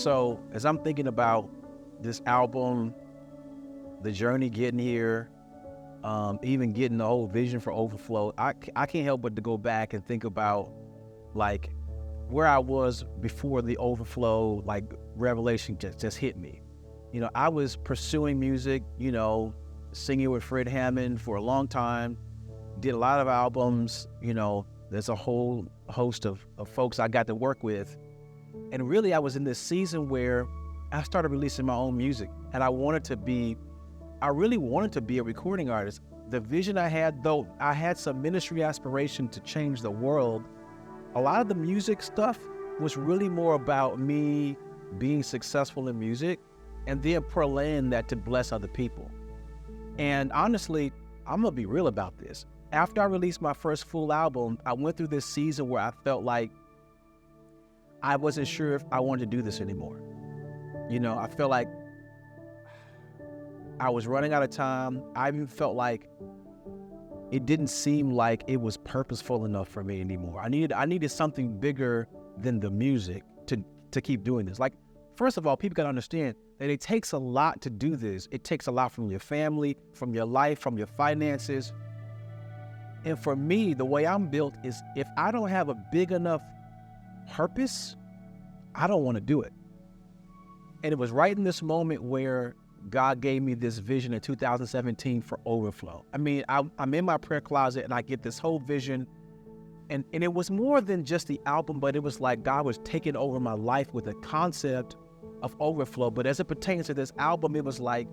So as I'm thinking about this album, the journey getting here, even getting the whole vision for Overflow, I can't help but to go back and think about like where I was before the Overflow, like revelation just hit me. I was pursuing music, singing with Fred Hammond for a long time, did a lot of albums, there's a whole host of folks I got to work with. And really I was in this season where I started releasing my own music, and I really wanted to be a recording artist. The vision I had, though I had some ministry aspiration to change the world, a lot of the music stuff was really more about me being successful in music and then parlaying that to bless other people. And honestly, I'm gonna be real about this. After I released my first full album, I went through this season where I felt like I wasn't sure if I wanted to do this anymore. I felt like I was running out of time. I even felt like it didn't seem like it was purposeful enough for me anymore. I needed something bigger than the music to keep doing this. Like, first of all, people gotta understand that it takes a lot to do this. It takes a lot from your family, from your life, from your finances. And for me, the way I'm built is if I don't have a big enough purpose, I don't want to do it. And it was right in this moment where God gave me this vision in 2017 for Overflow. I mean, I'm in my prayer closet and I get this whole vision. And it was more than just the album, but it was like God was taking over my life with a concept of Overflow. But as it pertains to this album, it was like,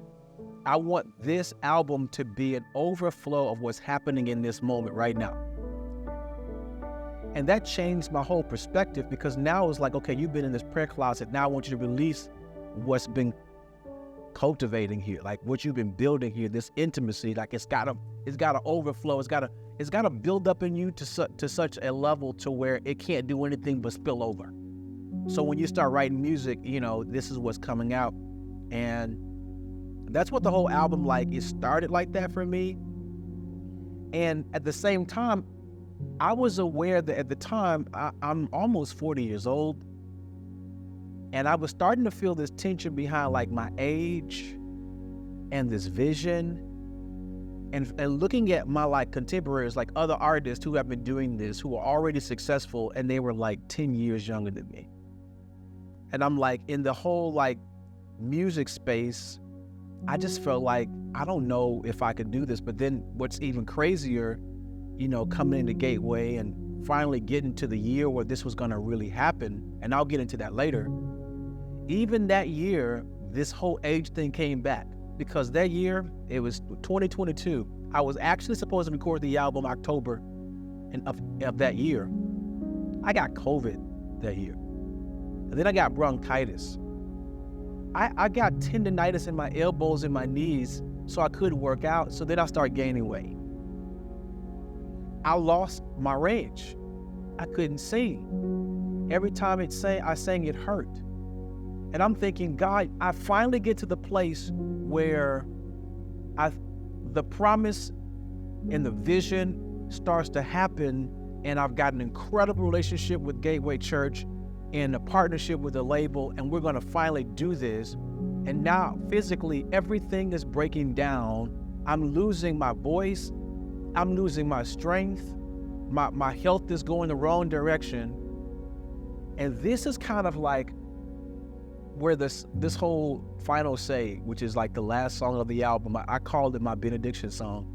I want this album to be an overflow of what's happening in this moment right now. And that changed my whole perspective, because now it's like, okay, you've been in this prayer closet. Now I want you to release what's been cultivating here, like what you've been building here, this intimacy. Like it's gotta overflow. It's gotta build up in you to such a level to where it can't do anything but spill over. So when you start writing music, this is what's coming out. And that's what the whole album, like, it started like that for me. And at the same time, I was aware that at the time, I'm almost 40 years old, and I was starting to feel this tension behind like my age and this vision, and looking at my like contemporaries, like other artists who have been doing this, who are already successful, and they were like 10 years younger than me. And I'm like, in the whole like music space, I just felt like, I don't know if I could do this. But then what's even crazier, coming into Gateway and finally getting to the year where this was going to really happen, and I'll get into that later. Even that year, this whole age thing came back, because that year, it was 2022. I was actually supposed to record the album October of that year. I got COVID that year. And then I got bronchitis. I got tendonitis in my elbows and my knees, so I couldn't work out. So then I started gaining weight. I lost my range. I couldn't sing. Every time I sang, it hurt. And I'm thinking, God, I finally get to the place where the promise and the vision starts to happen, and I've got an incredible relationship with Gateway Church and a partnership with a label, and we're going to finally do this. And now physically everything is breaking down. I'm losing my voice. I'm losing my strength. My health is going the wrong direction. And this is kind of like where this whole final say, which is like the last song of the album, I called it my benediction song.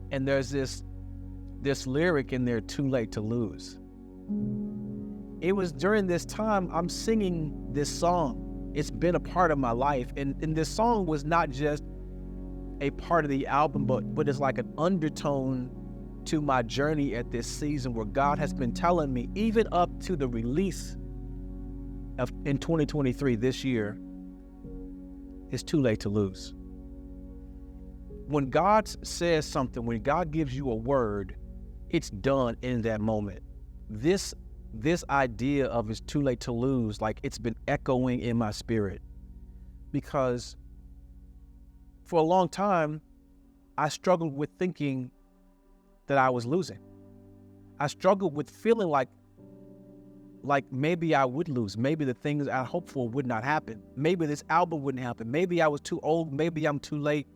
And there's this lyric in there, too late to lose. It was during this time I'm singing this song. It's been a part of my life. And this song was not just a part of the album, but it's like an undertone to my journey at this season, where God has been telling me, even up to the release in 2023, this year, it's too late to lose. When God says something, when God gives you a word, it's done in that moment. This idea of it's too late to lose, like, it's been echoing in my spirit, because for a long time, I struggled with thinking that I was losing. I struggled with feeling like like maybe I would lose. Maybe the things I hoped for would not happen. Maybe this album wouldn't happen. Maybe I was too old. Maybe I'm too late.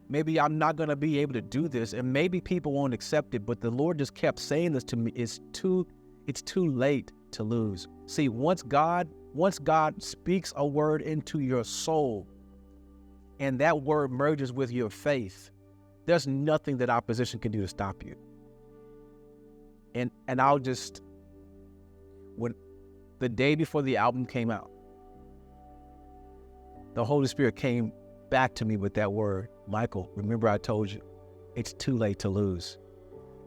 Maybe I'm not going to be able to do this. And maybe people won't accept it. But the Lord just kept saying this to me. It's too late to lose. See, once God speaks a word into your soul, and that word merges with your faith, there's nothing that opposition can do to stop you. And when the day before the album came out, the Holy Spirit came back to me with that word. Michael, remember I told you, it's too late to lose.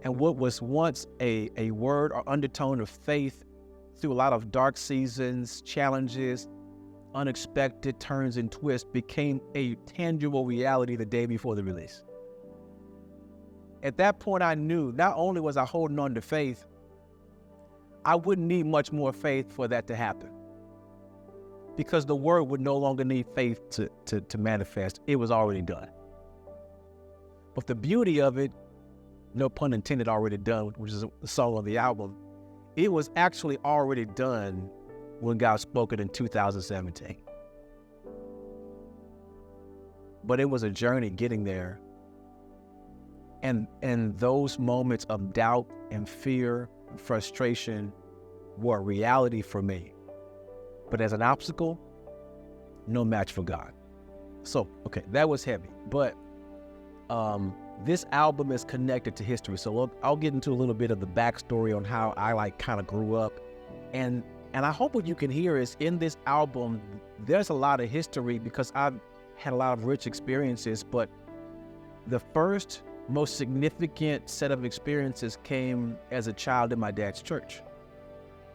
And what was once a word or undertone of faith through a lot of dark seasons, challenges, unexpected turns and twists became a tangible reality the day before the release. At that point, I knew not only was I holding on to faith, I wouldn't need much more faith for that to happen, because the word would no longer need faith to manifest. It was already done. But the beauty of it, no pun intended, already done, which is the song on the album, it was actually already done when God spoke it in 2017. But it was a journey getting there. And those moments of doubt and fear and frustration were a reality for me. But as an obstacle, no match for God. So, okay, that was heavy. But this album is connected to history. So I'll get into a little bit of the backstory on how I kind of grew up. And I hope what you can hear is in this album, there's a lot of history because I've had a lot of rich experiences. But the first most significant set of experiences came as a child in my dad's church.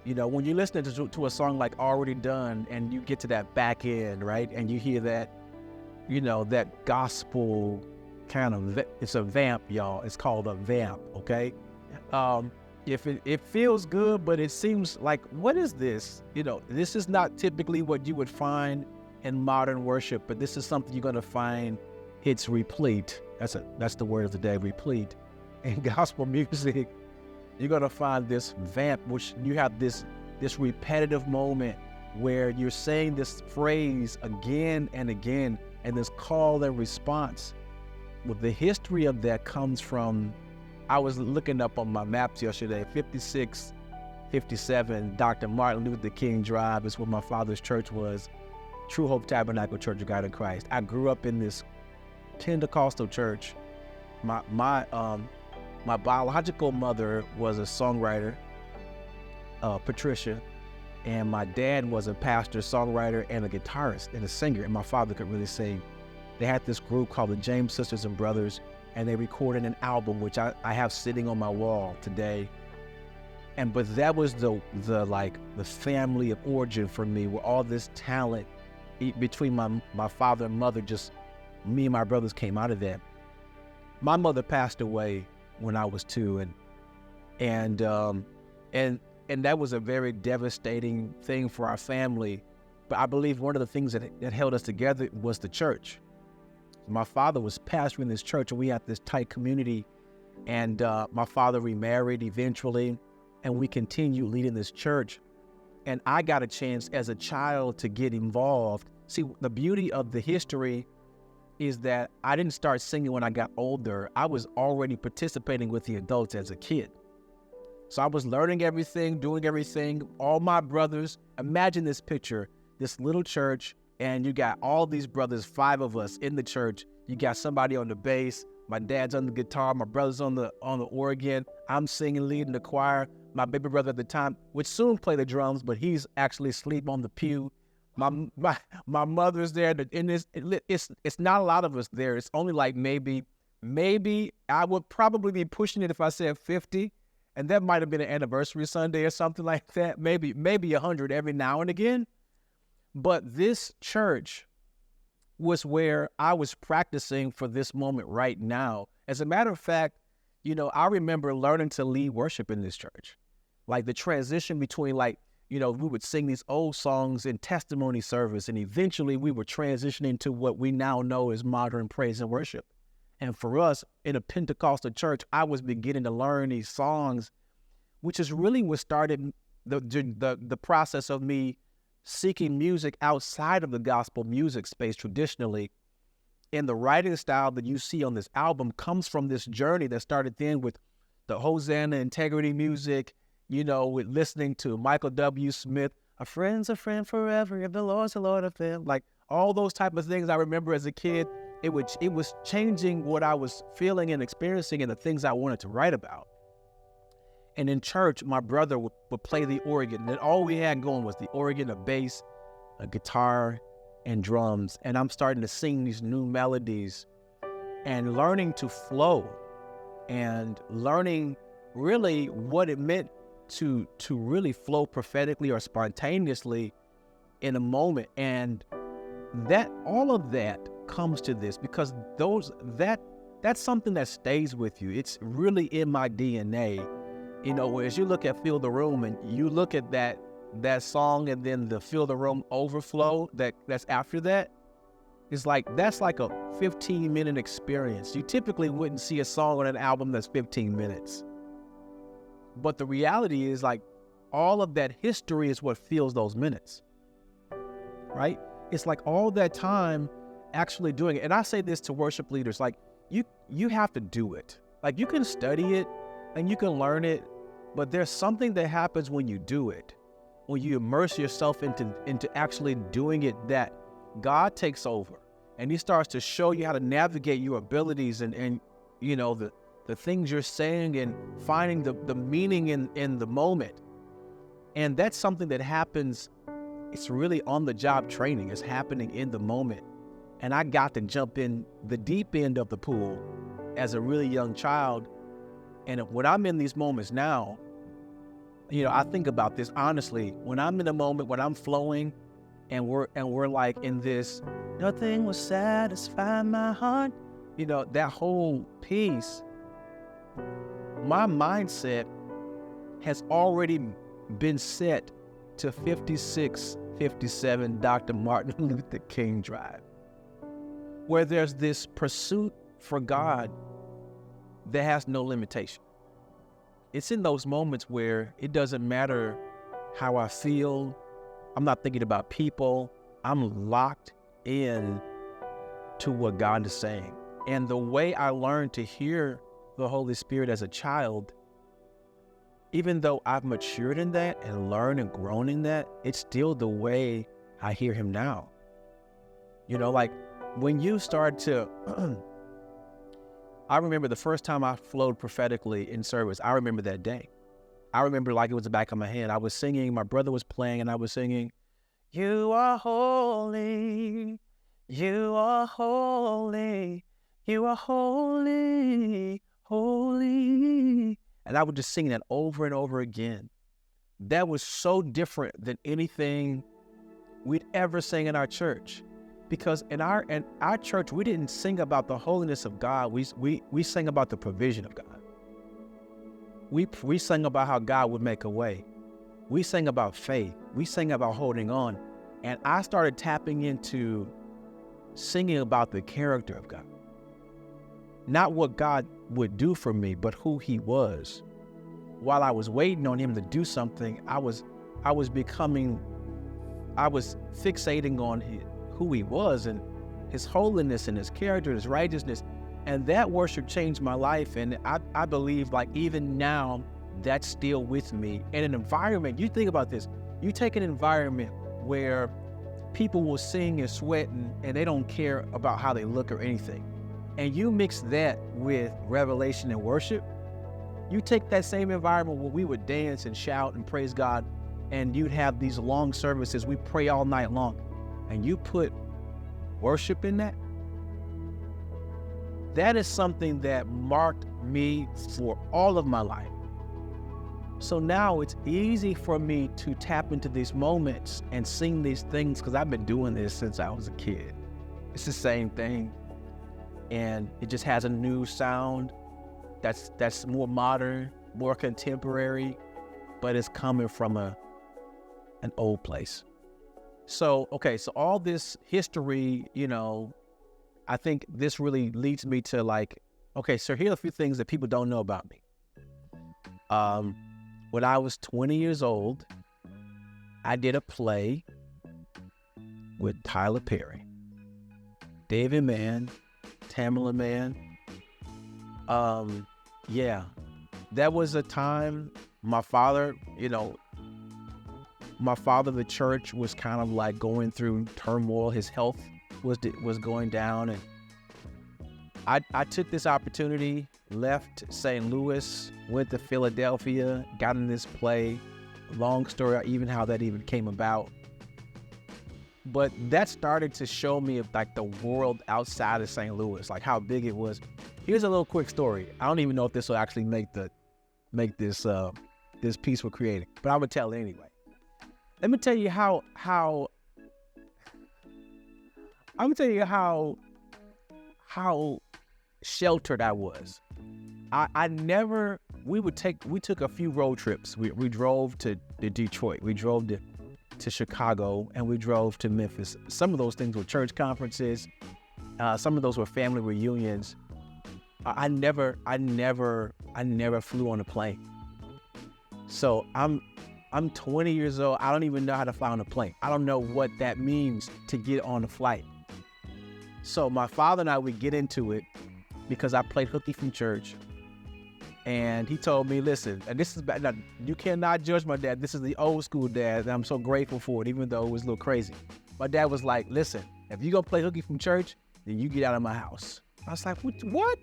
You know, when you're listening to a song like Already Done and you get to that back end, right? And you hear that, you know, that gospel kind of, it's a vamp, y'all. It's called a vamp, okay? If it feels good, but it seems like, what is this? You know, this is not typically what you would find in modern worship, but this is something you're going to find. It's replete. That's the word of the day, replete. In gospel music, you're going to find this vamp, which you have this repetitive moment where you're saying this phrase again and again, and this call and response. Well, the history of that comes from, I was looking up on my maps yesterday, 5657 Dr. Martin Luther King Drive is where my father's church was, True Hope Tabernacle Church of God in Christ. I grew up in this Pentecostal church. My biological mother was a songwriter, Patricia, and my dad was a pastor, songwriter, and a guitarist and a singer, and my father could really sing. They had this group called the James Sisters and Brothers, and they recorded an album, which I have sitting on my wall today. But that was the family of origin for me, where all this talent between my father and mother, just me and my brothers came out of that. My mother passed away when I was 2, and that was a very devastating thing for our family. But I believe one of the things that held us together was the church. My father was pastoring this church, and we had this tight community. And my father remarried eventually, and we continued leading this church. And I got a chance as a child to get involved. See, the beauty of the history is that I didn't start singing when I got older. I was already participating with the adults as a kid. So I was learning everything, doing everything. All my brothers, imagine this picture, this little church, and you got all these brothers, 5 of us in the church. You got somebody on the bass, my dad's on the guitar, my brother's on the organ. I'm singing, leading the choir. My baby brother at the time would soon play the drums, but he's actually asleep on the pew. My mother's there, and it's not a lot of us there. It's only like maybe I would probably be pushing it if I said 50, and that might have been an anniversary Sunday or something like that. Maybe 100 every now and again. But this church was where I was practicing for this moment right now. As a matter of fact, you know, I remember learning to lead worship in this church. Like the transition between we would sing these old songs in testimony service, and eventually we were transitioning to what we now know as modern praise and worship. And for us, in a Pentecostal church, I was beginning to learn these songs, which is really what started the process of me seeking music outside of the gospel music space traditionally, and the writing style that you see on this album comes from this journey that started then with the Hosanna integrity music, with listening to Michael W. Smith, a friend's a friend forever, if the Lord's the Lord of them. Like all those type of things I remember as a kid, it was changing what I was feeling and experiencing and the things I wanted to write about. And in church, my brother would play the organ, and all we had going was the organ, a bass, a guitar, and drums. And I'm starting to sing these new melodies and learning to flow and learning really what it meant to really flow prophetically or spontaneously in a moment. And that all of that comes to this because that's something that stays with you. It's really in my DNA. As you look at Feel the Room and you look at that song and then the Feel the Room overflow that's after that, it's like that's like a 15-minute experience. You typically wouldn't see a song on an album that's 15 minutes. But the reality is like all of that history is what fills those minutes, right? It's like all that time actually doing it. And I say this to worship leaders, like you have to do it. Like you can study it and you can learn it, but there's something that happens when you do it, when you immerse yourself into actually doing it, that God takes over and he starts to show you how to navigate your abilities and the things you're saying and finding the meaning in the moment. And that's something that happens. It's really on the job training. It's happening in the moment. And I got to jump in the deep end of the pool as a really young child. And when I'm in these moments now, I think about this honestly. When I'm in a moment, when I'm flowing and we're like in this, nothing will satisfy my heart, that whole piece, my mindset has already been set to 5657 Dr. Martin Luther King Drive, where there's this pursuit for God that has no limitation. It's in those moments where it doesn't matter how I feel. I'm not thinking about people. I'm locked in to what God is saying. And the way I learned to hear the Holy Spirit as a child, even though I've matured in that and learned and grown in that, it's still the way I hear him now. Like when you start to, I remember the first time I flowed prophetically in service. I remember that day. I remember like it was the back of my hand. I was singing, my brother was playing, and I was singing, "You are holy, you are holy, you are holy, holy." And I would just sing that over and over again. That was so different than anything we'd ever sing in our church. Because in our church, we didn't sing about the holiness of God. We sang about the provision of God. We sang about how God would make a way. We sang about faith. We sang about holding on. And I started tapping into singing about the character of God. Not what God would do for me, but who he was. While I was waiting on him to do something, I was fixating on who he was and his holiness and his character, his righteousness. And that worship changed my life. And I believe like even now, that's still with me. In an environment, you think about this, you take an environment where people will sing and sweat and they don't care about how they look or anything. And you mix that with revelation and worship. You take that same environment where we would dance and shout and praise God, and you'd have these long services, we pray all night long, and you put worship in that. That is something that marked me for all of my life. So now it's easy for me to tap into these moments and sing these things because I've been doing this since I was a kid. It's the same thing. And it just has a new sound that's more modern, more contemporary, but it's coming from an old place. So all this history, I think this really leads me to so here are a few things that people don't know about me. when I was 20 years old, I did a play with Tyler Perry, David Mann, Tamela Mann. Yeah, that was a time my father, the church was kind of like going through turmoil. His health was going down, and I took this opportunity, left St. Louis, went to Philadelphia, got in this play. Long story, even how that even came about. But that started to show me like the world outside of St. Louis, like how big it was. Here's a little quick story. I don't even know if this will actually make this piece we're creating, but I'm gonna tell it anyway. Let me tell you how sheltered I was. We took a few road trips. We drove to Detroit, we drove to Chicago, and we drove to Memphis. Some of those things were church conferences. Some of those were family reunions. I never flew on a plane. So I'm 20 years old. I don't even know how to fly on a plane. I don't know what that means to get on a flight. So my father and I would get into it because I played hooky from church. And he told me, listen, and this is bad. Now, you cannot judge my dad. This is the old school dad, and I'm so grateful for it, even though it was a little crazy. My dad was like, listen, if you're going to play hooky from church, then you get out of my house. I was like, what?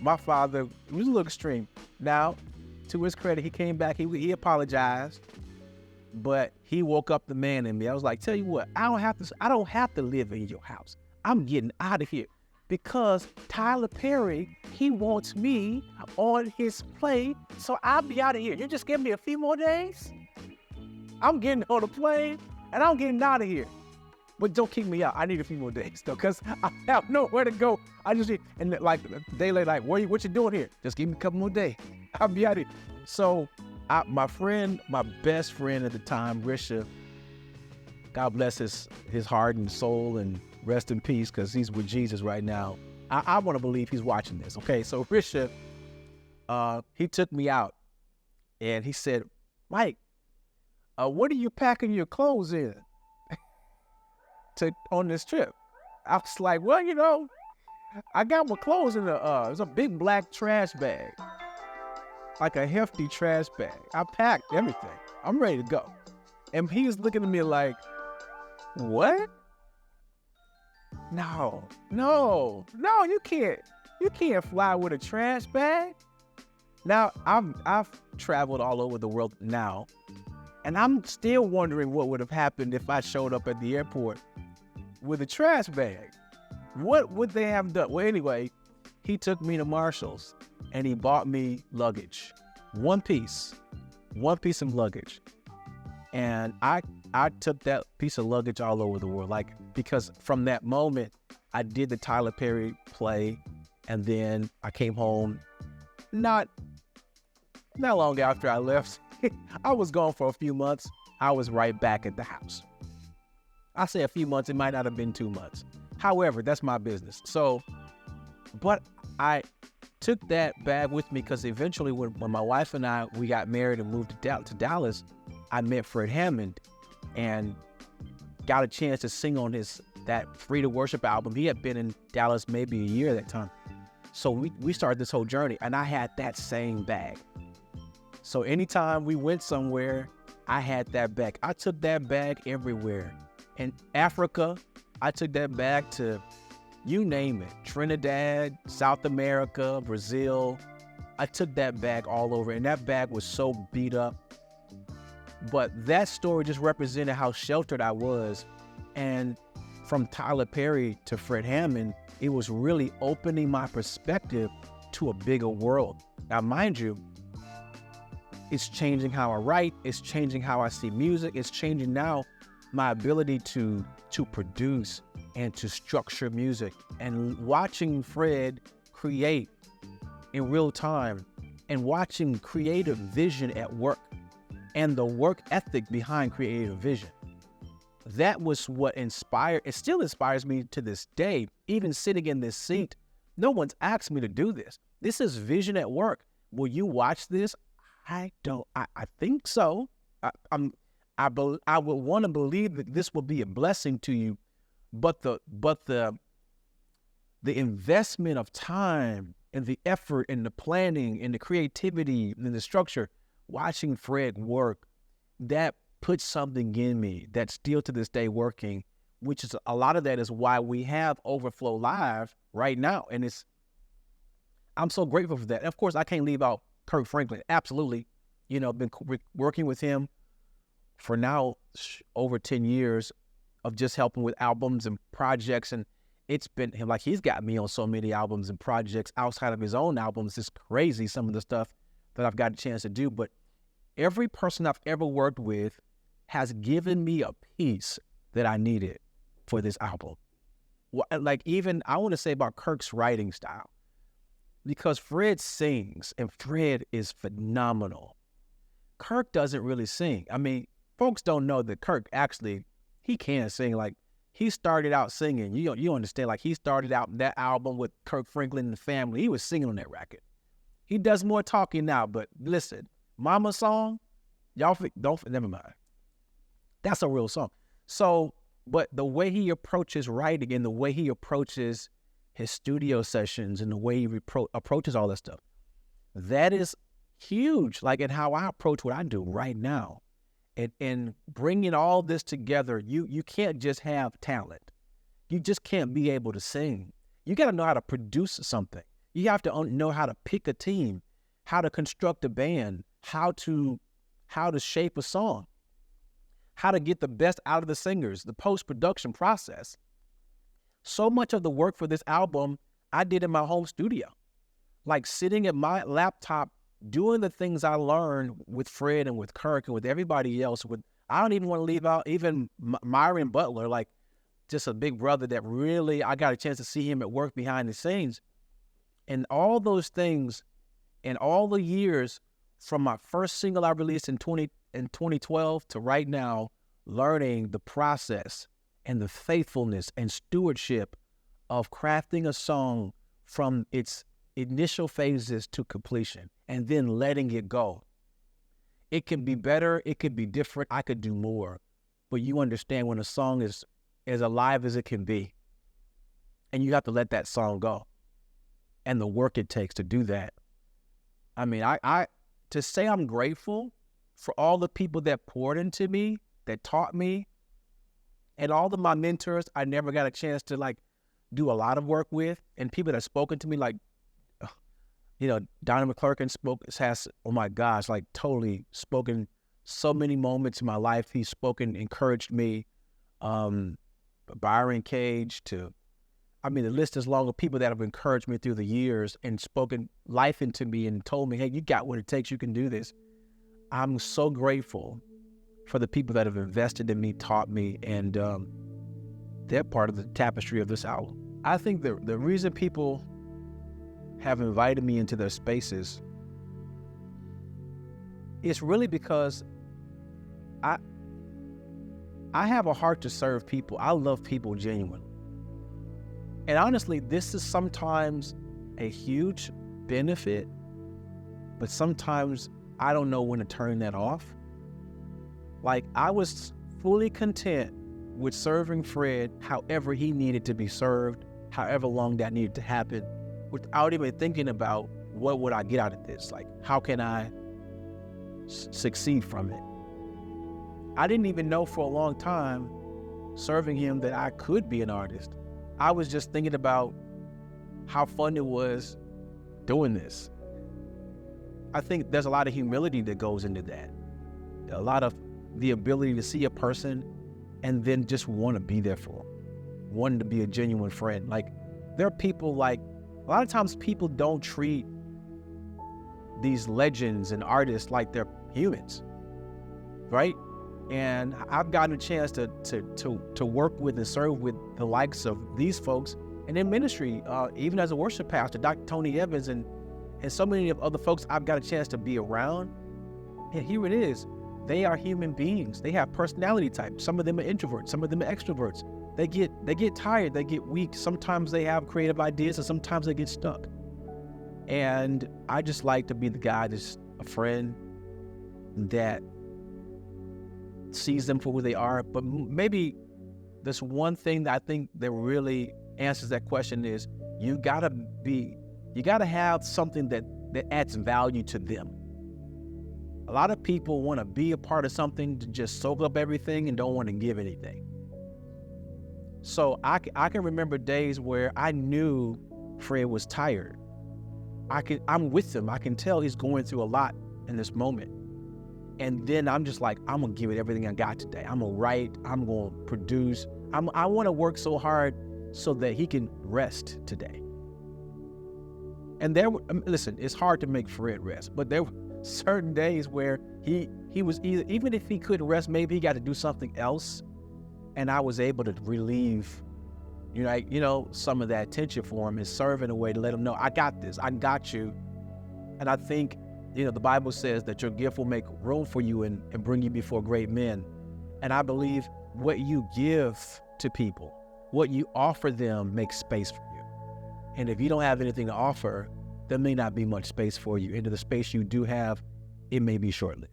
My father was a little extreme. Now, to his credit, he came back. He apologized, but he woke up the man in me. I was like, tell you what, I don't have to live in your house. I'm getting out of here. Because Tyler Perry, he wants me on his play, so I'll be out of here. You just give me a few more days? I'm getting on the plane, and I'm getting out of here. But don't kick me out. I need a few more days, though, because I have nowhere to go. And like, they like, what you doing here? Just give me a couple more days. I'll be out of here. So my best friend at the time, Risha, God bless his heart and soul, and rest in peace, because he's with Jesus right now. I want to believe he's watching this, okay? So Risha, he took me out, and he said, Mike, what are you packing your clothes in on this trip? I was like, well, I got my clothes in it's a big black trash bag, like a hefty trash bag. I packed everything. I'm ready to go. And he was looking at me like, what? No, you can't fly with a trash bag. Now, I've traveled all over the world now, and I'm still wondering what would have happened if I showed up at the airport with a trash bag. What would they have done? Well, anyway, he took me to Marshall's, and he bought me luggage. One piece of luggage. And I took that piece of luggage all over the world, because from that moment, I did the Tyler Perry play, and then I came home. Not long after I left, I was gone for a few months. I was right back at the house. I say a few months, it might not have been 2 months. However, that's my business. So, but I took that bag with me because eventually when my wife and we got married and moved to Dallas, I met Fred Hammond and got a chance to sing on that Free to Worship album. He had been in Dallas maybe a year at that time. So we started this whole journey, and I had that same bag. So anytime we went somewhere, I had that bag. I took that bag everywhere. In Africa, I took that bag to, you name it, Trinidad, South America, Brazil. I took that bag all over, and that bag was so beat up. But that story just represented how sheltered I was. And from Tyler Perry to Fred Hammond, it was really opening my perspective to a bigger world. Now, mind you, it's changing how I write. It's changing how I see music. It's changing now my ability to produce and to structure music. And watching Fred create in real time and watching creative vision at work and the work ethic behind creative vision. That was what inspired, it still inspires me to this day. Even sitting in this seat, no one's asked me to do this. This is vision at work. Will you watch this? I think so. I would want to believe that this will be a blessing to you, but the investment of time and the effort and the planning and the creativity and the structure, watching Fred work, that puts something in me that's still to this day working, which is a lot of that is why we have Overflow Live right now. And I'm so grateful for that. And of course, I can't leave out Kirk Franklin. Absolutely. Been working with him for now over 10 years of just helping with albums and projects. And it's been like he's got me on so many albums and projects outside of his own albums. It's crazy, some of the stuff that I've got a chance to do. But every person I've ever worked with has given me a piece that I needed for this album. Like even I want to say about Kirk's writing style, because Fred sings and Fred is phenomenal. Kirk doesn't really sing. I mean, folks don't know that Kirk actually, he can sing. Like he started out singing. You understand, like he started out that album with Kirk Franklin and the Family. He was singing on that record. He does more talking now, but listen, Mama song, y'all never mind. That's a real song. So, but the way he approaches writing and the way he approaches his studio sessions and the way he approaches all that stuff, that is huge. Like in how I approach what I do right now. And bringing all this together, you can't just have talent. You just can't be able to sing. You got to know how to produce something. You have to know how to pick a team, how to construct a band, how to shape a song, how to get the best out of the singers, the post-production process. So much of the work for this album I did in my home studio, like sitting at my laptop, doing the things I learned with Fred and with Kirk and with everybody else. I don't even want to leave out even Myron Butler, like just a big brother that really, I got a chance to see him at work behind the scenes. And all those things and all the years from my first single I released in 2012 to right now, learning the process and the faithfulness and stewardship of crafting a song from its initial phases to completion and then letting it go. It can be better, it could be different, I could do more. But you understand when a song is as alive as it can be, and you have to let that song go. And the work it takes to do that. I mean, I to say I'm grateful for all the people that poured into me, that taught me, and all of my mentors I never got a chance to like do a lot of work with, and people that have spoken to me like, Donnie McClurkin has, oh my gosh, like totally spoken so many moments in my life. He's encouraged me. Byron Cage the list is long of people that have encouraged me through the years and spoken life into me and told me, hey, you got what it takes, you can do this. I'm so grateful for the people that have invested in me, taught me, and they're part of the tapestry of this album. I think the reason people have invited me into their spaces is really because I have a heart to serve people. I love people genuinely. And honestly, this is sometimes a huge benefit, but sometimes I don't know when to turn that off. Like, I was fully content with serving Fred however he needed to be served, however long that needed to happen, without even thinking about what would I get out of this? Like, how can I succeed from it? I didn't even know for a long time serving him that I could be an artist. I was just thinking about how fun it was doing this. I think there's a lot of humility that goes into that. A lot of the ability to see a person and then just want to be there for them, wanting to be a genuine friend. Like, there are people like, a lot of times people don't treat these legends and artists like they're humans, right? And I've gotten a chance to work with and serve with the likes of these folks, and in ministry, even as a worship pastor, Dr. Tony Evans, and so many of other folks I've got a chance to be around. And here it is. They are human beings. They have personality types. Some of them are introverts. Some of them are extroverts. They get tired. They get weak. Sometimes they have creative ideas, and sometimes they get stuck. And I just like to be the guy that's a friend, that sees them for who they are. But maybe this one thing that I think that really answers that question is you gotta have something that adds value to them. A lot of people want to be a part of something to just soak up everything and don't want to give anything. So I can remember days where I knew Fred was tired. I'm with him. I can tell he's going through a lot in this moment. And then I'm just like, I'm going to give it everything I got today. I'm going to write. I'm going to produce. I want to work so hard so that he can rest today. And listen, it's hard to make Fred rest, but there were certain days where he was even if he couldn't rest, maybe he got to do something else. And I was able to relieve, some of that tension for him and serve in a way to let him know, I got this, I got you. And I think, the Bible says that your gift will make room for you and bring you before great men. And I believe what you give to people, what you offer them makes space for you. And if you don't have anything to offer, there may not be much space for you. Into the space you do have, it may be short-lived.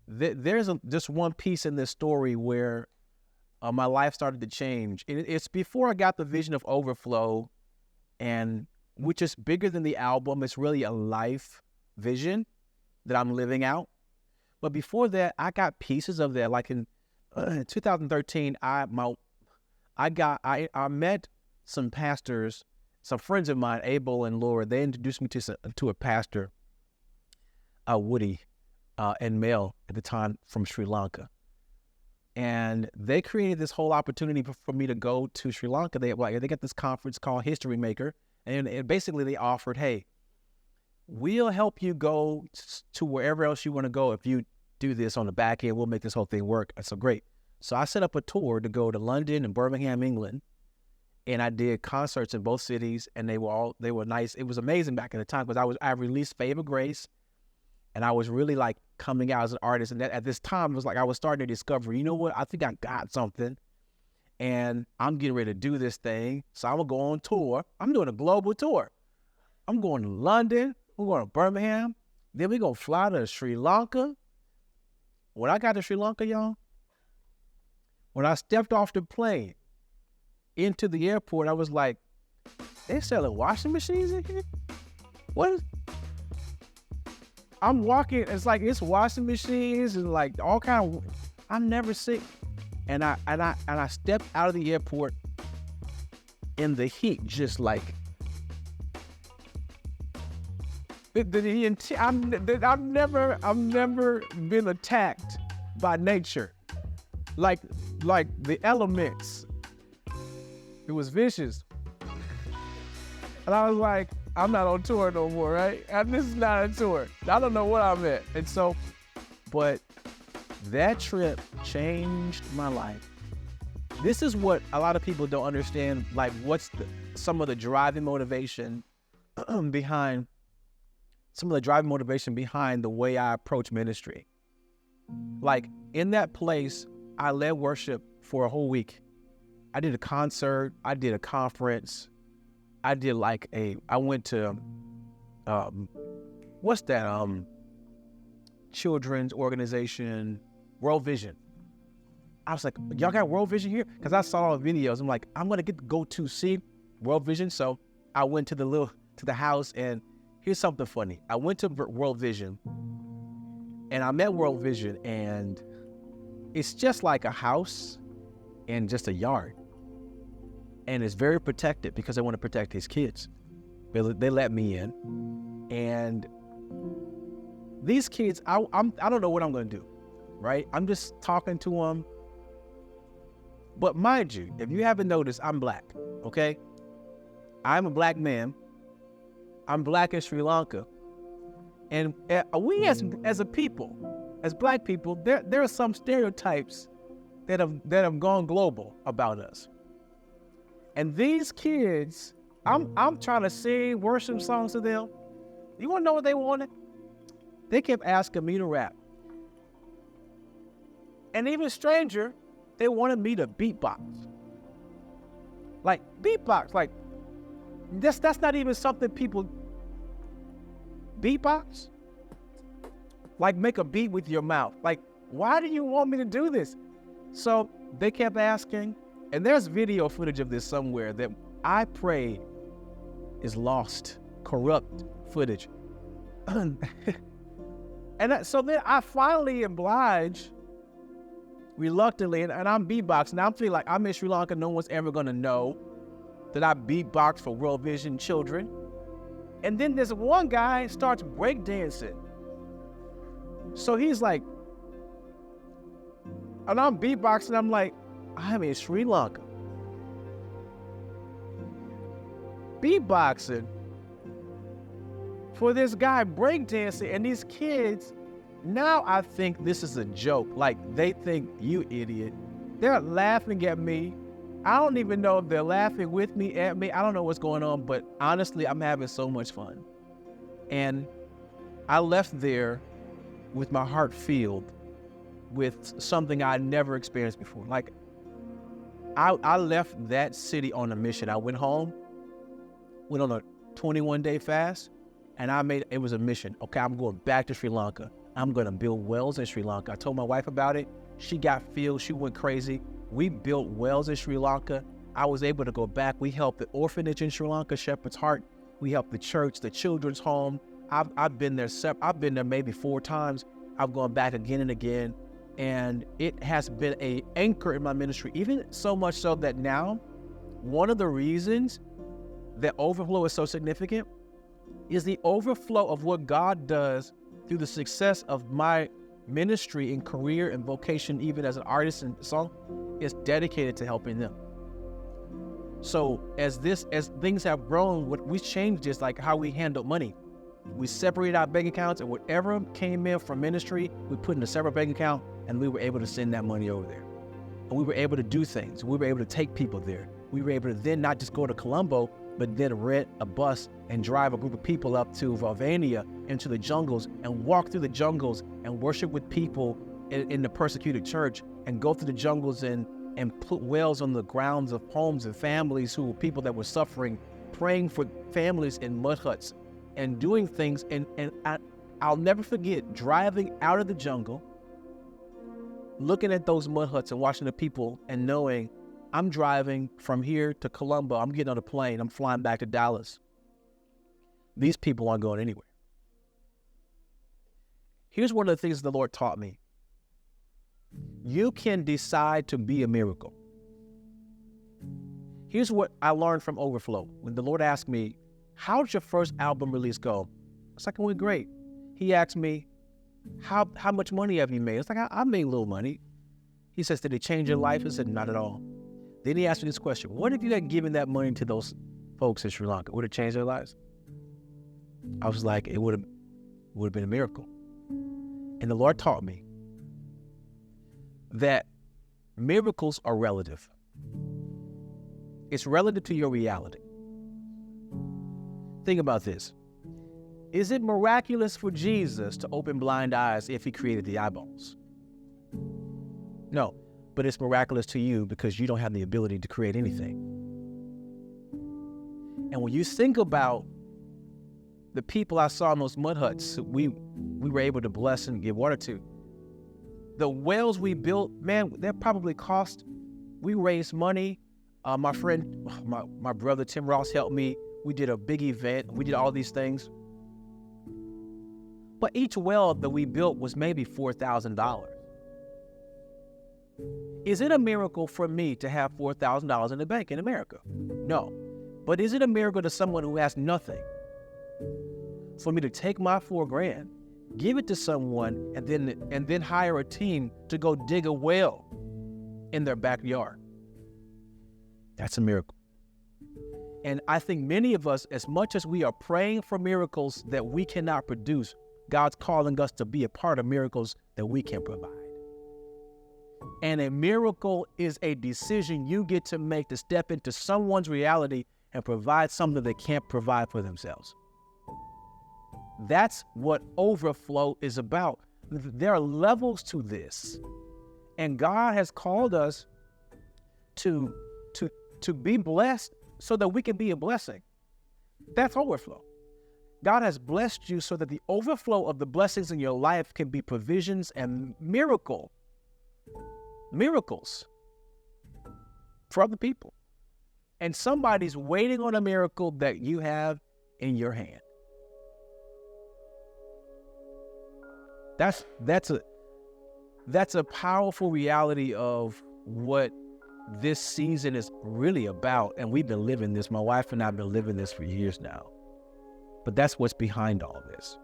There's just one piece in this story where my life started to change. It's before I got the vision of overflow, and which is bigger than the album. It's really a life vision that I'm living out. But before that, I got pieces of that. Like in 2013, I met some pastors, some friends of mine, Abel and Laura. They introduced me to a pastor, Woody and Mel at the time from Sri Lanka. And they created this whole opportunity for me to go to Sri Lanka. They got this conference called History Maker. And basically they offered, hey, we'll help you go to wherever else you want to go. If you do this on the back end, we'll make this whole thing work. So great. So I set up a tour to go to London and Birmingham, England. And I did concerts in both cities, and they were nice. It was amazing back in the time because I released Favor Grace, and I was really like coming out as an artist. And at this time, it was like I was starting to discover, you know what? I think I got something, and I'm getting ready to do this thing. So I'm gonna go on tour. I'm doing a global tour. I'm going to London. We're going to Birmingham. Then we're gonna fly to Sri Lanka. When I got to Sri Lanka, y'all, when I stepped off the plane into the airport, I was like, they're selling washing machines in here? What is... I'm walking, it's like it's washing machines and like all kind of... I've never seen... And I stepped out of the airport in the heat, just like... I've never been attacked by nature. Like the elements. It was vicious. And I was like, I'm not on tour no more, right? This is not a tour. I don't know what I'm at. And so, but that trip changed my life. This is what a lot of people don't understand, like what's some of the driving motivation behind the way I approach ministry. Like in that place, I led worship for a whole week. I did a concert, I did a conference, I went to, what's that, children's organization, World Vision. I was like, y'all got World Vision here? Because I saw all the videos. I'm like, I'm going to go to see World Vision. So I went to the house, and here's something funny. I went to World Vision, and I met World Vision, and it's just like a house and just a yard. And it's very protected because they want to protect his kids. They let me in. And these kids, I don't know what I'm going to do, right? I'm just talking to them. But mind you, if you haven't noticed, I'm black, okay? I'm a black man. I'm black in Sri Lanka. And we as a people, as black people, there are some stereotypes that have gone global about us. And these kids, I'm trying to sing worship songs to them. You want to know what they wanted? They kept asking me to rap. And even stranger, they wanted me to beatbox. Like beatbox, like that's not even something people beatbox. Like, make a beat with your mouth. Like, why do you want me to do this? So they kept asking, and there's video footage of this somewhere that I pray is lost, corrupt footage. So then I finally oblige, reluctantly, and I'm beatboxing. Now I'm feeling like I'm in Sri Lanka. No one's ever going to know that I beatbox for World Vision children. And then this one guy starts breakdancing. So he's like, and I'm beatboxing. I'm like, I'm in Sri Lanka. Beatboxing for this guy breakdancing, and these kids, now I think this is a joke. Like, they think, you idiot. They're laughing at me. I don't even know if they're laughing with me, at me. I don't know what's going on, but honestly, I'm having so much fun. And I left there with my heart filled with something I never experienced before. Like, I left that city on a mission. I went home, went on a 21-day fast, and it was a mission. Okay, I'm going back to Sri Lanka. I'm going to build wells in Sri Lanka. I told my wife about it. She got filled. She went crazy. We built wells in Sri Lanka. I was able to go back. We helped the orphanage in Sri Lanka, Shepherd's Heart. We helped the church, the children's home. I've been there. I've been there maybe 4 times. I've gone back again and again. And it has been an anchor in my ministry, even so much so that now, one of the reasons that overflow is so significant is the overflow of what God does through the success of my ministry and career and vocation, even as an artist and song, is dedicated to helping them. So as things have grown, what we changed is like how we handle money. We separated our bank accounts, and whatever came in from ministry, we put in a separate bank account, and we were able to send that money over there. And we were able to do things. We were able to take people there. We were able to then not just go to Colombo, but then rent a bus and drive a group of people up to Bethany into the jungles and walk through the jungles and worship with people in the persecuted church, and go through the jungles and put wells on the grounds of homes and families who were people that were suffering, praying for families in mud huts and doing things. And I'll never forget driving out of the jungle, looking at those mud huts and watching the people and knowing I'm driving from here to Colombo. I'm getting on a plane. I'm flying back to Dallas. These people aren't going anywhere. Here's one of the things the Lord taught me. You can decide to be a miracle. Here's what I learned from Overflow. When the Lord asked me, how did your first album release go? It's like, it went great. He asked me, how much money have you made? It's like, I made a little money. He says, did it change your life? I said, not at all. Then he asked me this question. What if you had given that money to those folks in Sri Lanka? Would it change their lives? I was like, it would have been a miracle. And the Lord taught me that miracles are relative. It's relative to your reality. Think about this. Is it miraculous for Jesus to open blind eyes if he created the eyeballs? No, but it's miraculous to you because you don't have the ability to create anything. And when you think about the people I saw in those mud huts, we were able to bless and give water to. The wells we built, man, that probably cost. We raised money. My friend, my brother Tim Ross helped me. We did a big event. We did all these things. But each well that we built was maybe $4,000. Is it a miracle for me to have $4,000 in the bank in America? No. But is it a miracle to someone who has nothing for me to take my $4,000, give it to someone, and then hire a team to go dig a well in their backyard? That's a miracle. And I think many of us, as much as we are praying for miracles that we cannot produce, God's calling us to be a part of miracles that we can provide. And a miracle is a decision you get to make to step into someone's reality and provide something they can't provide for themselves. That's what overflow is about. There are levels to this. And God has called us to be blessed so that we can be a blessing. That's overflow. God has blessed you so that the overflow of the blessings in your life can be provisions and miracles for other people. And somebody's waiting on a miracle that you have in your hand. That's a powerful reality of what this season is really about. And we've been living this. My wife and I have been living this for years now. But that's what's behind all this.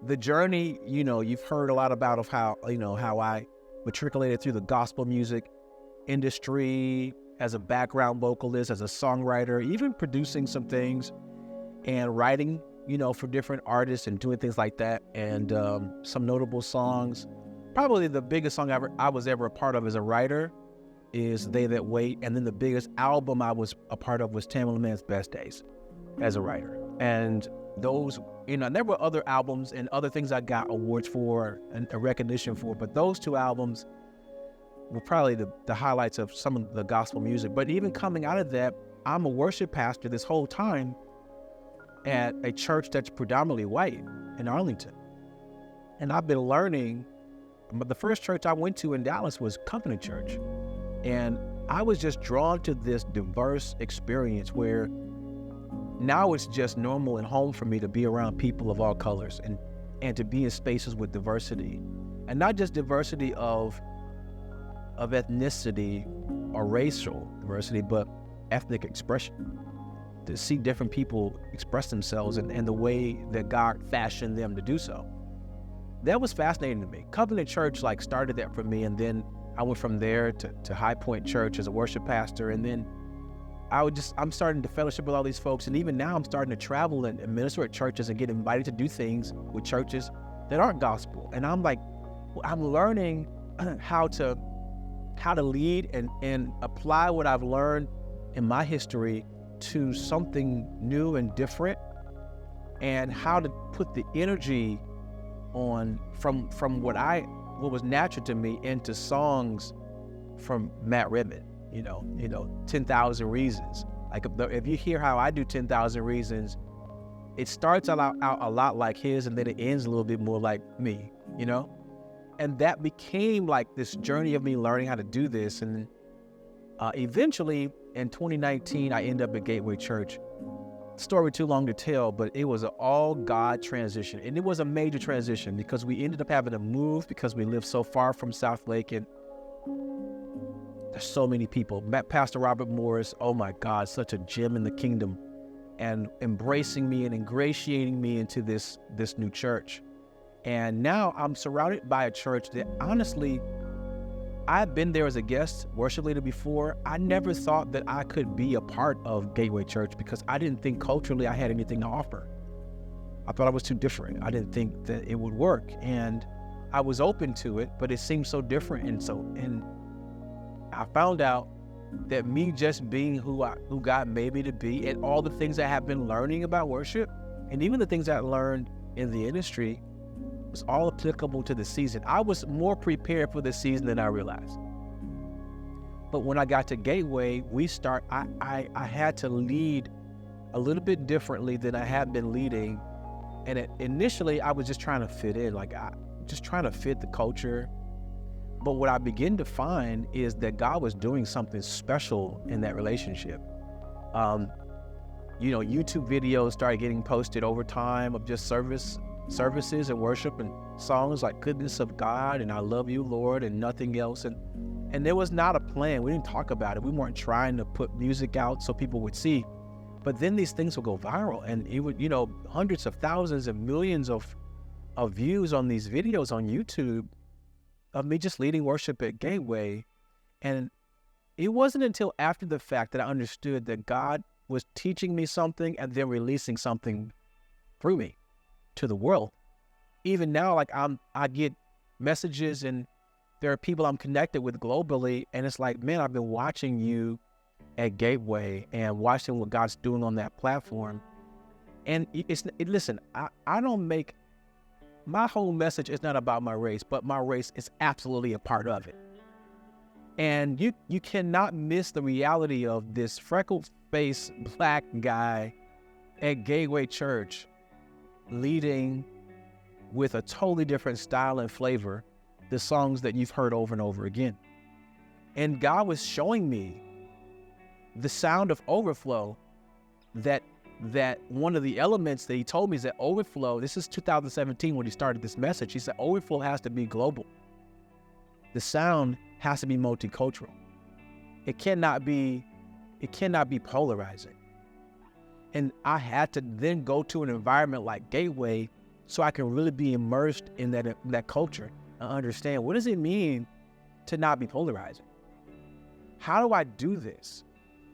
The journey, you've heard a lot about of how I matriculated through the gospel music industry as a background vocalist, as a songwriter, even producing some things and writing, for different artists and doing things like that. And some notable songs. Probably the biggest song I was ever a part of as a writer is They That Wait. And then the biggest album I was a part of was Tamela Mann's Best Days as a writer. And those, there were other albums and other things I got awards for and a recognition for, but those two albums were probably the highlights of some of the gospel music. But even coming out of that, I'm a worship pastor this whole time at a church that's predominantly white in Arlington. And I've been learning, but the first church I went to in Dallas was Covenant Church. And I was just drawn to this diverse experience where now it's just normal and home for me to be around people of all colors and to be in spaces with diversity. And not just diversity of ethnicity or racial diversity, but ethnic expression. To see different people express themselves and the way that God fashioned them to do so. That was fascinating to me. Covenant Church started that for me, and then I went from there to High Point Church as a worship pastor, and then I'm starting to fellowship with all these folks, and even now I'm starting to travel and minister at churches and get invited to do things with churches that aren't gospel. And I'm learning how to lead and apply what I've learned in my history to something new and different, and how to put the energy on from what was natural to me into songs from Matt Ribbon. 10,000 Reasons. If you hear how I do 10,000 Reasons, it starts out a lot like his, and then it ends a little bit more like me, And that became this journey of me learning how to do this. And eventually, in 2019, I ended up at Gateway Church. Story too long to tell, but it was an all God transition. And it was a major transition because we ended up having to move because we lived so far from South Lake, and there's so many people. Met Pastor Robert Morris, oh my God, such a gem in the kingdom, and embracing me and ingratiating me into this new church. And now I'm surrounded by a church that honestly, I've been there as a guest worship leader before. I never thought that I could be a part of Gateway Church because I didn't think culturally I had anything to offer. I thought I was too different. I didn't think that it would work. And I was open to it, but it seemed so different. And I found out that me just being who God made me to be, and all the things I have been learning about worship, and even the things I learned in the industry, was all applicable to the season. I was more prepared for the season than I realized. But when I got to Gateway, I had to lead a little bit differently than I had been leading. And initially, I was just trying to fit in, just trying to fit the culture. But what I began to find is that God was doing something special in that relationship. YouTube videos started getting posted over time of just services and worship and songs like Goodness of God and I Love You, Lord, and Nothing Else. And there was not a plan. We didn't talk about it. We weren't trying to put music out so people would see. But then these things would go viral, and it would, hundreds of thousands and millions of views on these videos on YouTube of me just leading worship at Gateway. And it wasn't until after the fact that I understood that God was teaching me something and then releasing something through me to the world. Even now, I get messages, and there are people I'm connected with globally, and it's like, man, I've been watching you at Gateway and watching what God's doing on that platform. And listen, I don't make, my whole message is not about my race, but my race is absolutely a part of it. And you cannot miss the reality of this freckled-faced black guy at Gateway Church leading with a totally different style and flavor the songs that you've heard over and over again. And God was showing me the sound of overflow, that one of the elements that he told me is that overflow, this is 2017 when he started this message, he said overflow has to be global. The sound has to be multicultural. It cannot be polarizing. And I had to then go to an environment like Gateway so I can really be immersed in that culture and understand, what does it mean to not be polarizing? How do I do this?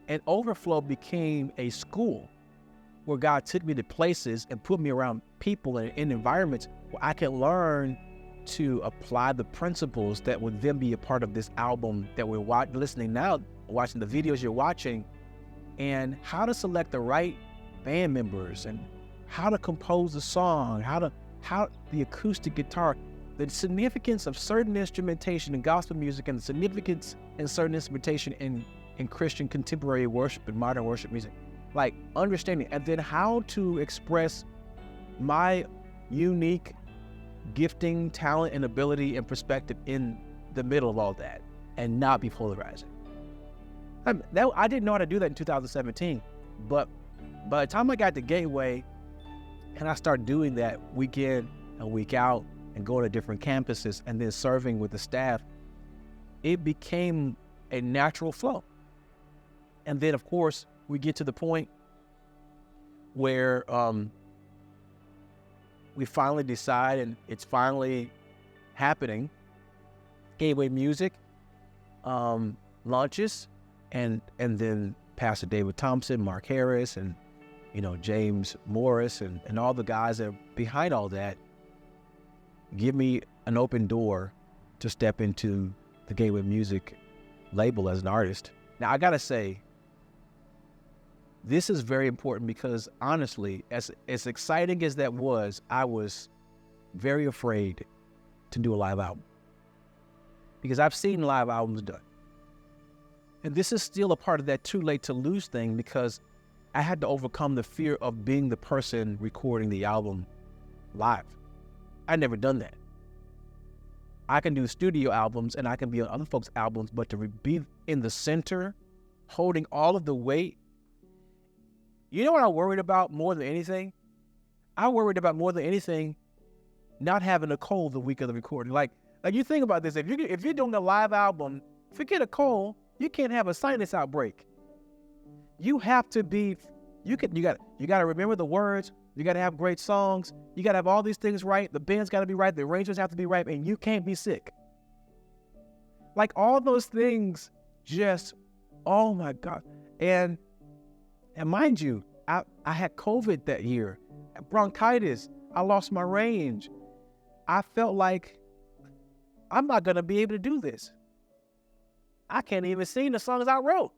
And Overflow became a school where God took me to places and put me around people and in environments where I could learn to apply the principles that would then be a part of this album that we're listening now, watching the videos you're watching, and how to select the right band members and how to compose a song, how the acoustic guitar, the significance of certain instrumentation in gospel music, and the significance in certain instrumentation in Christian contemporary worship and modern worship music. Like understanding, and then how to express my unique gifting, talent, and ability and perspective in the middle of all that and not be polarizing. I didn't know how to do that in 2017, but by the time I got to Gateway and I started doing that week in and week out and going to different campuses and then serving with the staff, it became a natural flow. And then, of course, we get to the point where we finally decide, and it's finally happening. Gateway Music launches, and then Pastor David Thompson, Mark Harris, and James Morris, and all the guys that are behind all that give me an open door to step into the Gateway Music label as an artist. Now, I gotta say, this is very important because honestly, as exciting as that was, I was very afraid to do a live album because I've seen live albums done. And this is still a part of that too late to lose thing, because I had to overcome the fear of being the person recording the album live. I'd never done that. I can do studio albums and I can be on other folks' albums, but to be in the center, holding all of the weight. You know what I worried about more than anything? I worried about more than anything not having a cold the week of the recording. Like you think about this, if you're doing a live album, if you get a cold, you can't have a sinus outbreak. You have to be, you got to remember the words. You got to have great songs. You got to have all these things right. The band's got to be right. The arrangements have to be right, and you can't be sick. Like all those things, just, oh my God. And mind you, I had COVID that year, bronchitis. I lost my range. I felt like I'm not going to be able to do this. I can't even sing the songs I wrote.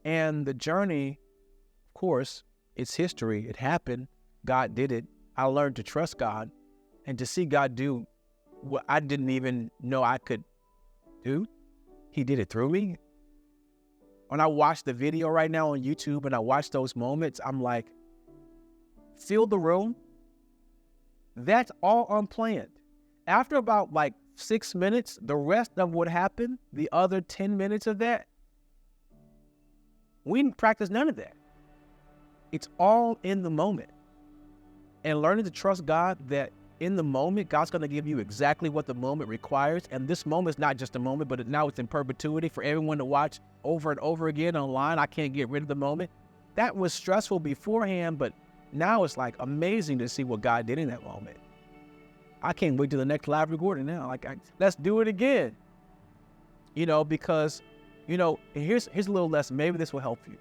And the journey, of course, it's history. It happened. God did it. I learned to trust God and to see God do what I didn't even know I could do. He did it through me. When I watch the video right now on YouTube and I watch those moments, I'm like, fill the room. That's all unplanned. After about 6 minutes, the rest of what happened, the other 10 minutes of that, we didn't practice none of that. It's all in the moment. And learning to trust God that in the moment, God's going to give you exactly what the moment requires. And this moment is not just a moment, but now it's in perpetuity for everyone to watch over and over again online. I can't get rid of the moment. That was stressful beforehand, but now it's amazing to see what God did in that moment. I can't wait till the next live recording now. Let's do it again. Because, here's a little lesson. Maybe this will help you.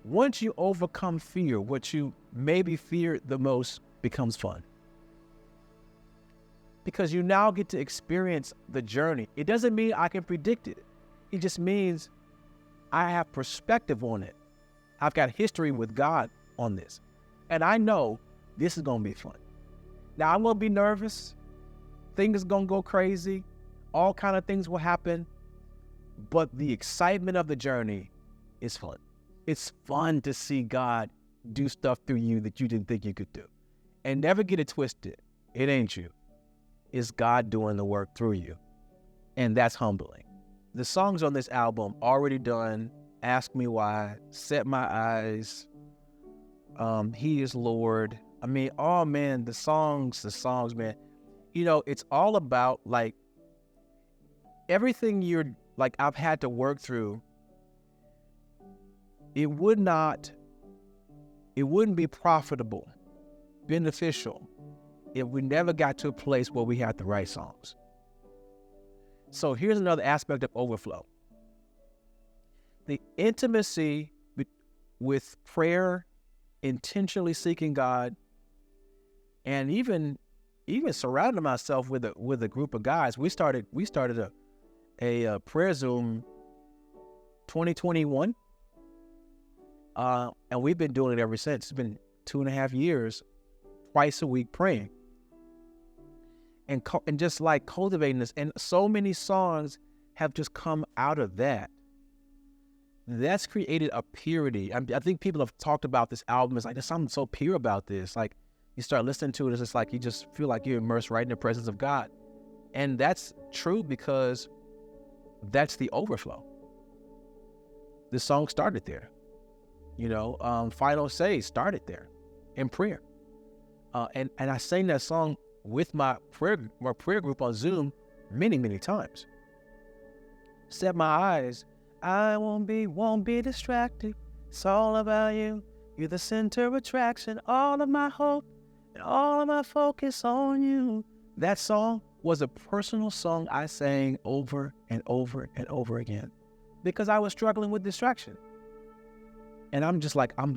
Once you overcome fear, what you maybe fear the most becomes fun. Because you now get to experience the journey. It doesn't mean I can predict it. It just means I have perspective on it. I've got history with God on this. And I know this is going to be fun. Now, I'm going to be nervous. Things are going to go crazy. All kind of things will happen. But the excitement of the journey is fun. It's fun to see God do stuff through you that you didn't think you could do. And never get it twisted. It ain't you. It's God doing the work through you. And that's humbling. The songs on this album, Already Done, Ask Me Why, Set My Eyes, He Is Lord. I mean, oh man, the songs, man. You know, it's all about like everything I've had to work through. It wouldn't be profitable, beneficial, if we never got to a place where we had the right songs. So here's another aspect of overflow. The intimacy with prayer, intentionally seeking God, and even surrounding myself with a group of guys. We started a prayer Zoom 2021. And we've been doing it ever since. It's been 2.5 years, twice a week praying. And just like cultivating this. And so many songs have just come out of that. That's created a purity. I think people have talked about this album. It's like, there's something so pure about this. Like, you start listening to it, it's just like you just feel like you're immersed right in the presence of God. And that's true because that's the overflow. The song started there. You know, Final Say started there in prayer. And I sang that song with my prayer group on Zoom many, many times. Set my eyes, I won't be distracted. It's all about you. You're the center of attraction. All of my hope and all of my focus on you. That song was a personal song I sang over and over and over again because I was struggling with distraction. And I'm just like, I'm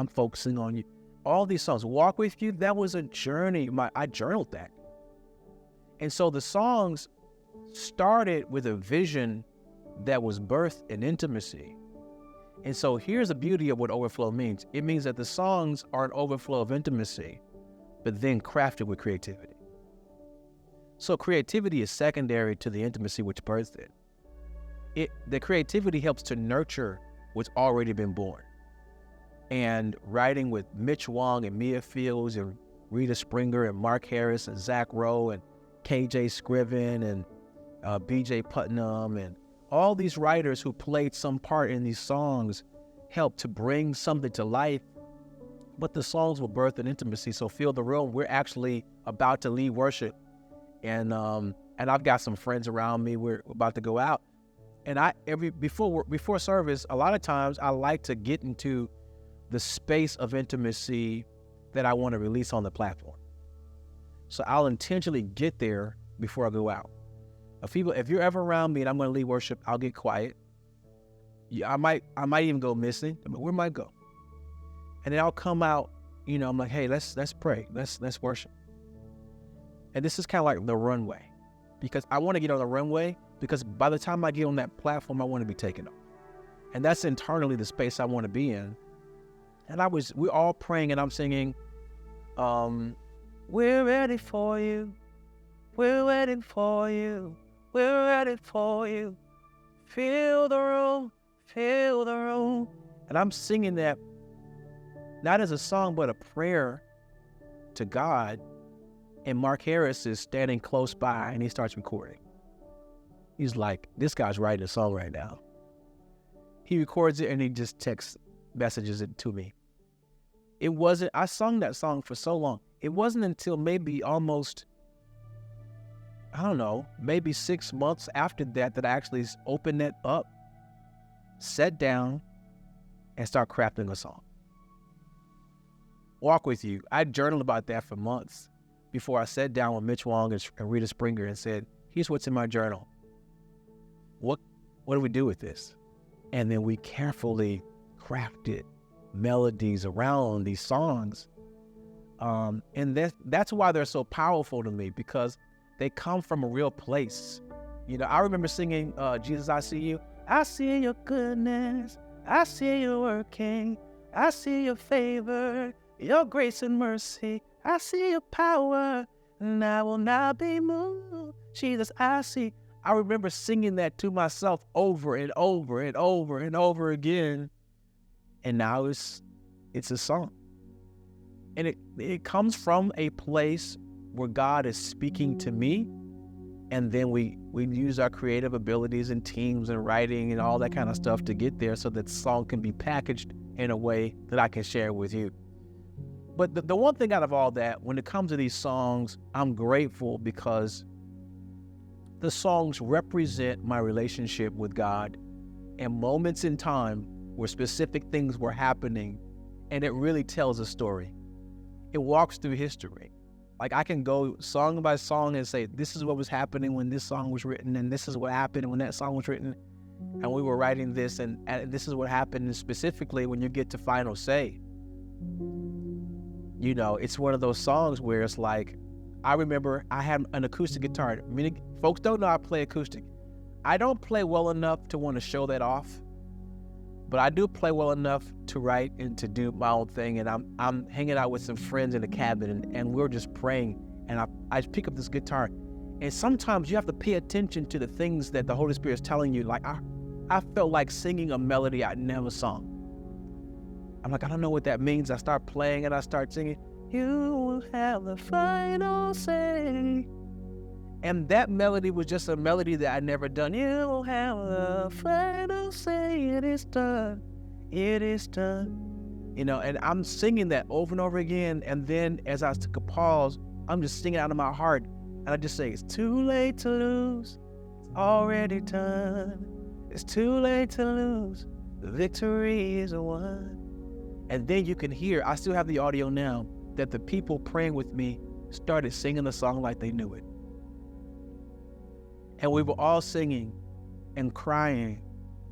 focusing on you. All these songs, Walk With You, that was a journey. I journaled that. And so the songs started with a vision that was birthed in intimacy. And so here's the beauty of what overflow means. It means that the songs are an overflow of intimacy, but then crafted with creativity. So creativity is secondary to the intimacy which birthed it. The creativity helps to nurture what's already been born. And writing with Mitch Wong and Mia Fields and Rita Springer and Mark Harris and Zach Rowe and KJ Scriven and BJ Putnam and all these writers who played some part in these songs helped to bring something to life. But the songs were birthed in intimacy. So Feel the Room, we're actually about to lead worship. And I've got some friends around me. We're about to go out. And before service, a lot of times I like to get into the space of intimacy that I want to release on the platform. So I'll intentionally get there before I go out. If you're ever around me and I'm going to lead worship, I'll get quiet. Yeah, I might even go missing. Where might I go? And then I'll come out. You know, I'm like, hey, let's pray. Let's worship. And this is kind of like the runway, because I want to get on the runway because by the time I get on that platform, I want to be taken off. And that's internally the space I want to be in. And we're all praying and I'm singing, we're ready for you. We're waiting for you. We're ready for you. Feel the room. Feel the room. And I'm singing that not as a song, but a prayer to God. And Mark Harris is standing close by and he starts recording. He's like, this guy's writing a song right now. He records it and he just messages it to me. I sung that song for so long. It wasn't until maybe almost, I don't know, maybe 6 months after that I actually opened that up, sat down, and started crafting a song. Walk With You. I journaled about that for months before I sat down with Mitch Wong and Rita Springer and said, here's what's in my journal. What do we do with this? And then we carefully crafted melodies around these songs. And that's why they're so powerful to me, because they come from a real place. You know, I remember singing Jesus, I See You. I see your goodness. I see you working. I see your favor, your grace and mercy. I see your power, and I will not be moved. Jesus, I see. I remember singing that to myself over and over and over and over again. And now it's It's a song. And it comes from a place where God is speaking to me. And then we use our creative abilities and teams and writing and all that kind of stuff to get there so that the song can be packaged in a way that I can share with you. But the one thing out of all that, when it comes to these songs, I'm grateful because the songs represent my relationship with God and moments in time where specific things were happening, and it really tells a story. It walks through history. Like I can go song by song and say, this is what was happening when this song was written, and this is what happened when that song was written, and we were writing this, and this is what happened. And specifically, when you get to Final Say, you know, it's one of those songs where it's like, I remember I had an acoustic guitar. Many folks don't know I play acoustic. I don't play well enough to want to show that off, but I do play well enough to write and to do my own thing. And I'm hanging out with some friends in the cabin, and we're just praying. And I pick up this guitar, and sometimes you have to pay attention to the things that the Holy Spirit is telling you. Like I felt like singing a melody I never sung. I'm like, I don't know what that means. I start playing and I start singing, you will have the final say. And that melody was just a melody that I'd never done. You will have the final say. It is done. It is done. You know, and I'm singing that over and over again. And then as I took a pause, I'm just singing out of my heart. And I just say, it's too late to lose. It's already done. It's too late to lose. The victory is won. And then you can hear, I still have the audio now, that the people praying with me started singing the song like they knew it. And we were all singing and crying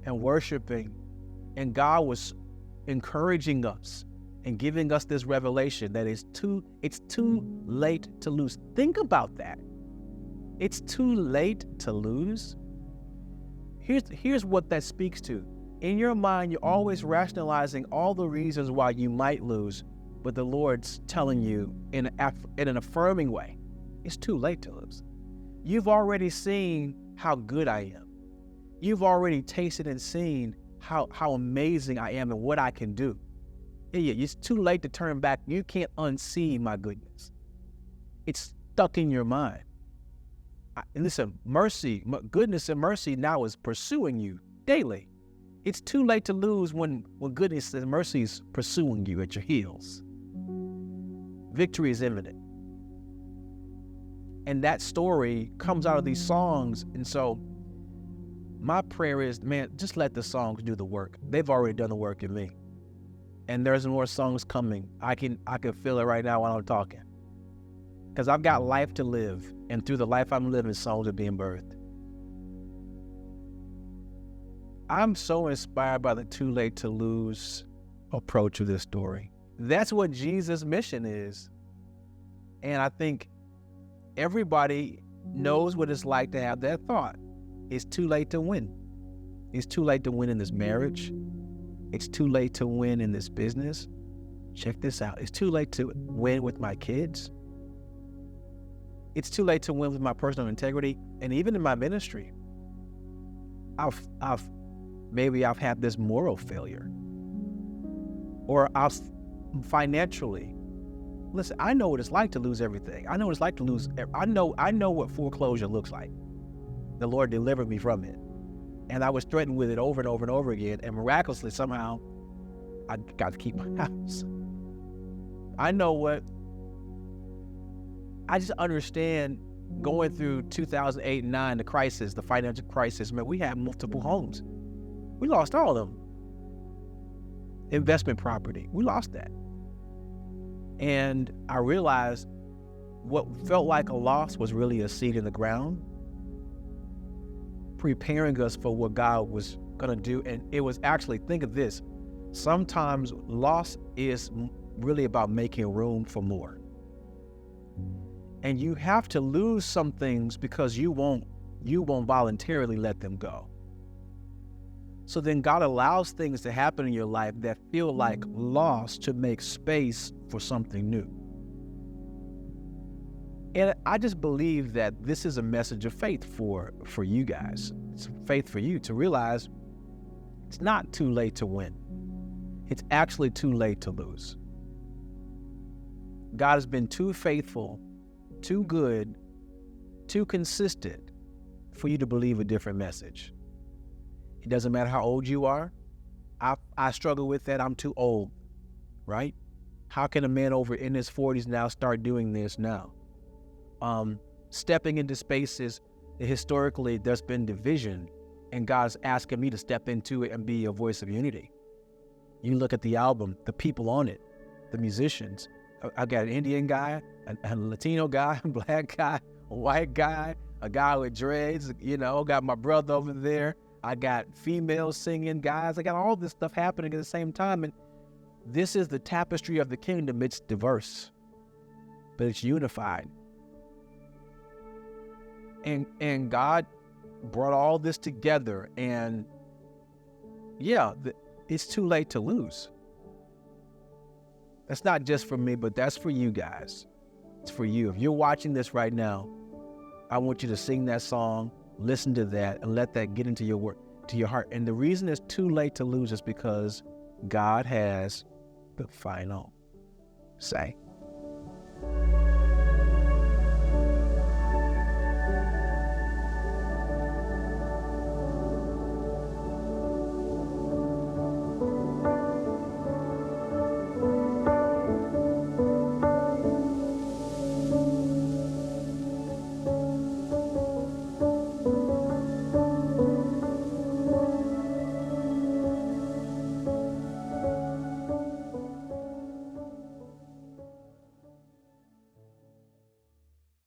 and worshiping. And God was encouraging us and giving us this revelation that it's too late to lose. Think about that. It's too late to lose. Here's what that speaks to. In your mind, you're always rationalizing all the reasons why you might lose, but the Lord's telling you in an affirming way, it's too late to lose. You've already seen how good I am. You've already tasted and seen how amazing I am and what I can do. Yeah, it's too late to turn back. You can't unsee my goodness. It's stuck in your mind. Listen, goodness and mercy now is pursuing you daily. It's too late to lose when goodness and mercy is pursuing you at your heels. Victory is imminent. And that story comes out of these songs. And so my prayer is, man, just let the songs do the work. They've already done the work in me. And there's more songs coming. I can feel it right now while I'm talking. Because I've got life to live. And through the life I'm living, songs are being birthed. I'm so inspired by the too late to lose approach of this story. That's what Jesus' mission is. And I think everybody knows what it's like to have that thought. It's too late to win. It's too late to win in this marriage. It's too late to win in this business. Check this out. It's too late to win with my kids. It's too late to win with my personal integrity and even in my ministry. Maybe I've had this moral failure, or financially. Listen, I know what it's like to lose everything. I know what it's like to lose. I know what foreclosure looks like. The Lord delivered me from it, and I was threatened with it over and over and over again. And miraculously, somehow, I got to keep my house. I just understand going through 2008 and 9, the crisis, the financial crisis. Man, we had multiple homes. We lost all of them. Investment property, we lost that. And I realized what felt like a loss was really a seed in the ground, preparing us for what God was going to do. And it was actually, think of this, sometimes loss is really about making room for more. And you have to lose some things because you won't voluntarily let them go. So then God allows things to happen in your life that feel like loss to make space for something new. And I just believe that this is a message of faith for you guys. It's faith for you to realize it's not too late to win. It's actually too late to lose. God has been too faithful, too good, too consistent for you to believe a different message. It doesn't matter how old you are. I struggle with that. I'm too old, right? How can a man over in his 40s now start doing this now? Stepping into spaces that historically there's been division, and God's asking me to step into it and be a voice of unity. You look at the album, the people on it, the musicians. I got an Indian guy, a Latino guy, a black guy, a white guy, a guy with dreads, got my brother over there. I got females singing, guys. I got all this stuff happening at the same time. And this is the tapestry of the kingdom. It's diverse, but it's unified. And God brought all this together. And yeah, it's too late to lose. That's not just for me, but that's for you guys. It's for you. If you're watching this right now, I want you to sing that song, listen to that, and let that get into your work, to your heart. And the reason it's too late to lose is because God has the final say.